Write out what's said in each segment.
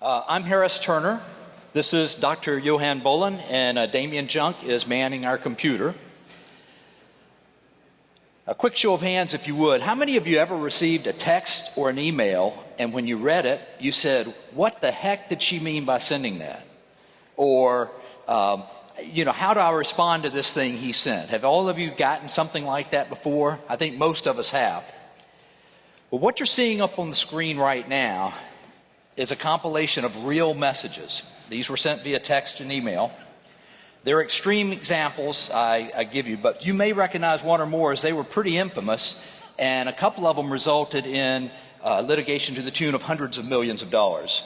I'm Harris Turner. This is Dr. Johan Bolin, and Damien Junk is manning our computer. A quick show of hands, if you would. How many of you ever received a text or an email, and when you read it, you said, what the heck did she mean by sending that? Or, how do I respond to this thing he sent? Have all of you gotten something like that before? I think most of us have. Well, what you're seeing up on the screen right now is a compilation of real messages. These were sent via text and email. They're extreme examples I give you, but you may recognize one or more as they were pretty infamous, and a couple of them resulted in litigation to the tune of hundreds of millions of dollars.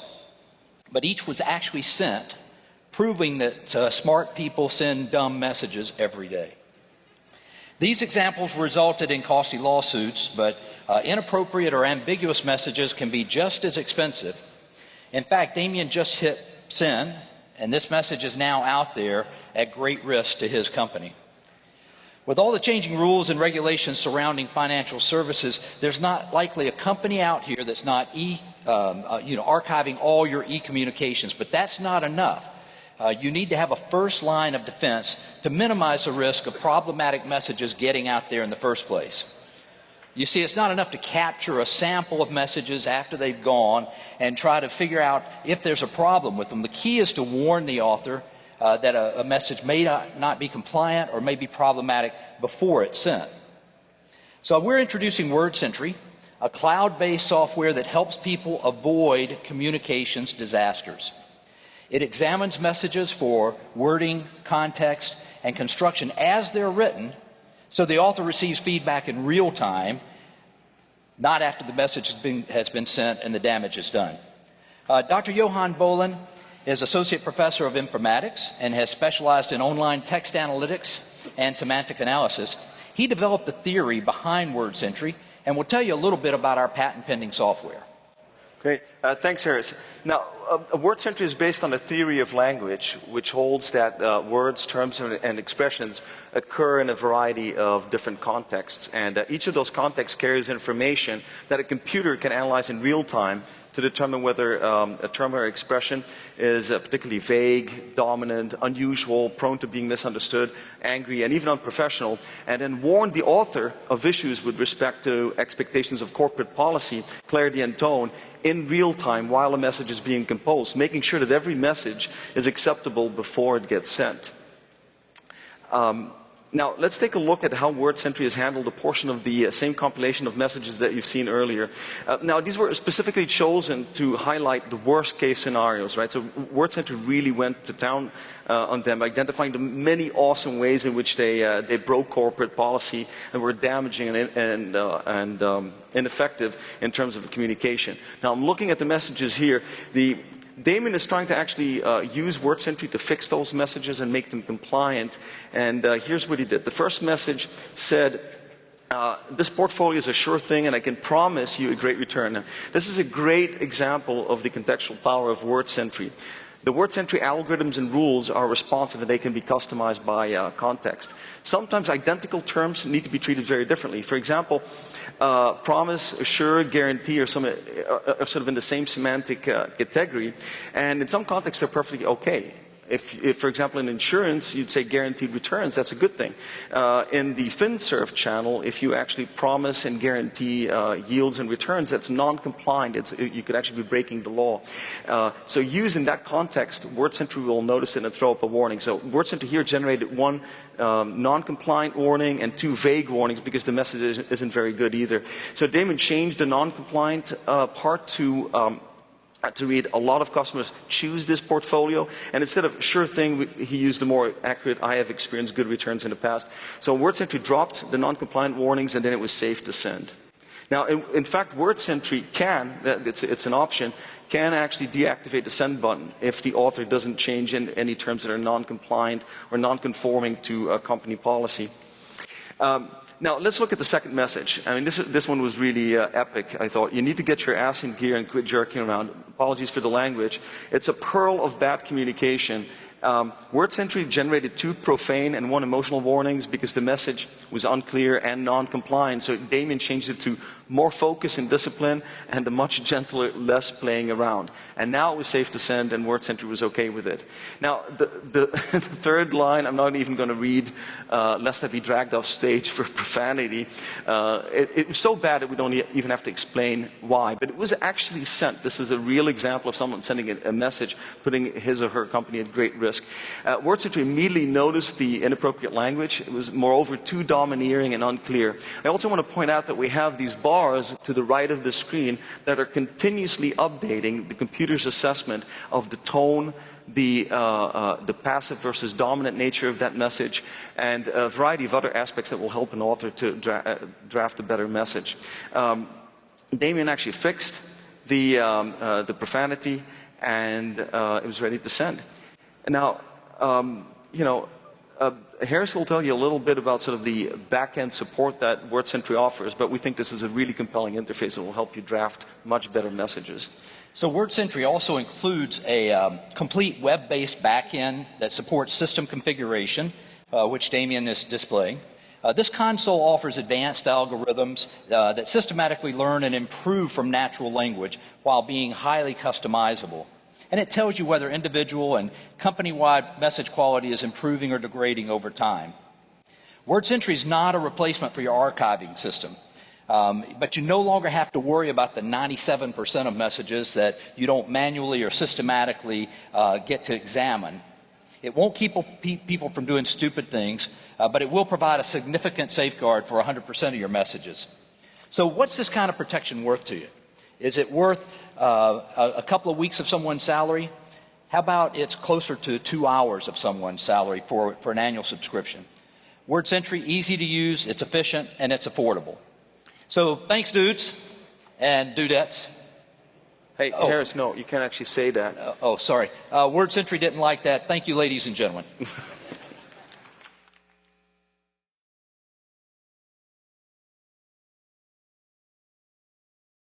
But each was actually sent, proving that smart people send dumb messages every day. These examples resulted in costly lawsuits, but inappropriate or ambiguous messages can be just as expensive. In fact, Damien just hit send, and this message is now out there at great risk to his company. With all the changing rules and regulations surrounding financial services, there's not likely a company out here that's not archiving all your e-communications, but that's not enough. You need to have a first line of defense to minimize the risk of problematic messages getting out there in the first place. You see, it's not enough to capture a sample of messages after they've gone and try to figure out if there's a problem with them. The key is to warn the author that a message may not be compliant or may be problematic before it's sent. So we're introducing WordSentry, a cloud-based software that helps people avoid communications disasters. It examines messages for wording, context, and construction as they're written, so the author receives feedback in real time, not after the message has been sent and the damage is done. Dr. Johan Bolin is Associate Professor of Informatics and has specialized in online text analytics and semantic analysis. He developed the theory behind WordSentry and will tell you a little bit about our patent-pending software. Great. Thanks, Harris. Now, WordSentry is based on a theory of language which holds that words, terms, and expressions occur in a variety of different contexts. And each of those contexts carries information that a computer can analyze in real time to determine whether a term or expression is particularly vague, dominant, unusual, prone to being misunderstood, angry, and even unprofessional, and then warn the author of issues with respect to expectations of corporate policy, clarity, and tone in real time while a message is being composed, making sure that every message is acceptable before it gets sent. Now, let's take a look at how WordSentry has handled a portion of the same compilation of messages that you've seen earlier. Now, these were specifically chosen to highlight the worst case scenarios, right? So WordSentry really went to town on them, identifying the many awesome ways in which they broke corporate policy and were damaging and ineffective in terms of communication. Now, I'm looking at the messages here. Damien is trying to actually use WordSentry to fix those messages and make them compliant. And here's what he did. The first message said, this portfolio is a sure thing and I can promise you a great return. Now, this is a great example of the contextual power of WordSentry. The WordSentry algorithms and rules are responsive and they can be customized by context. Sometimes identical terms need to be treated very differently. For example, promise, assure, guarantee are sort of in the same semantic category, and in some contexts they're perfectly okay. If, for example, in insurance, you'd say guaranteed returns, that's a good thing. In the FinServ channel, if you actually promise and guarantee yields and returns, that's non-compliant. You could actually be breaking the law. So used in that context, WordSentry will notice it and throw up a warning. So WordSentry here generated one non-compliant warning and two vague warnings because the message isn't very good either. So Damon changed the non-compliant part to read, a lot of customers choose this portfolio, and instead of sure thing, he used the more accurate, I have experienced good returns in the past. So WordSentry dropped the non-compliant warnings, and then it was safe to send. Now, in fact, WordSentry can, it's an option, can actually deactivate the send button if the author doesn't change in any terms that are non-compliant or non-conforming to company policy. Now, let's look at the second message. I mean, this one was really epic, I thought. You need to get your ass in gear and quit jerking around. Apologies for the language. It's a pearl of bad communication. WordSentry generated 2 profane and 1 emotional warnings because the message was unclear and non-compliant. So Damien changed it to more focus and discipline and a much gentler, less playing around. And now it was safe to send, and WordSentry was okay with it. Now, the third line, I'm not even going to read, lest I be dragged off stage for profanity. It was so bad that we don't even have to explain why. But it was actually sent. This is a real example of someone sending a message, putting his or her company at great risk. WordSentry immediately noticed the inappropriate language. It was, moreover, too domineering and unclear. I also want to point out that we have these bars to the right of the screen that are continuously updating the computer's assessment of the tone, the passive versus dominant nature of that message, and a variety of other aspects that will help an author to draft a better message. Damien actually fixed the profanity, and it was ready to send. Now, Harris will tell you a little bit about sort of the back-end support that WordSentry offers, but we think this is a really compelling interface that will help you draft much better messages. So WordSentry also includes a complete web-based backend that supports system configuration, which Damien is displaying. This console offers advanced algorithms that systematically learn and improve from natural language while being highly customizable. And it tells you whether individual and company-wide message quality is improving or degrading over time. WordSentry is not a replacement for your archiving system, but you no longer have to worry about the 97% of messages that you don't manually or systematically get to examine. It won't keep people from doing stupid things, but it will provide a significant safeguard for 100% of your messages. So what's this kind of protection worth to you? Is it worth a couple of weeks of someone's salary? How about it's closer to 2 hours of someone's salary for an annual subscription? WordSentry, easy to use, it's efficient, and it's affordable. So thanks, dudes and dudettes. Hey, Harris, no, you can't actually say that. Sorry. WordSentry didn't like that. Thank you, ladies and gentlemen.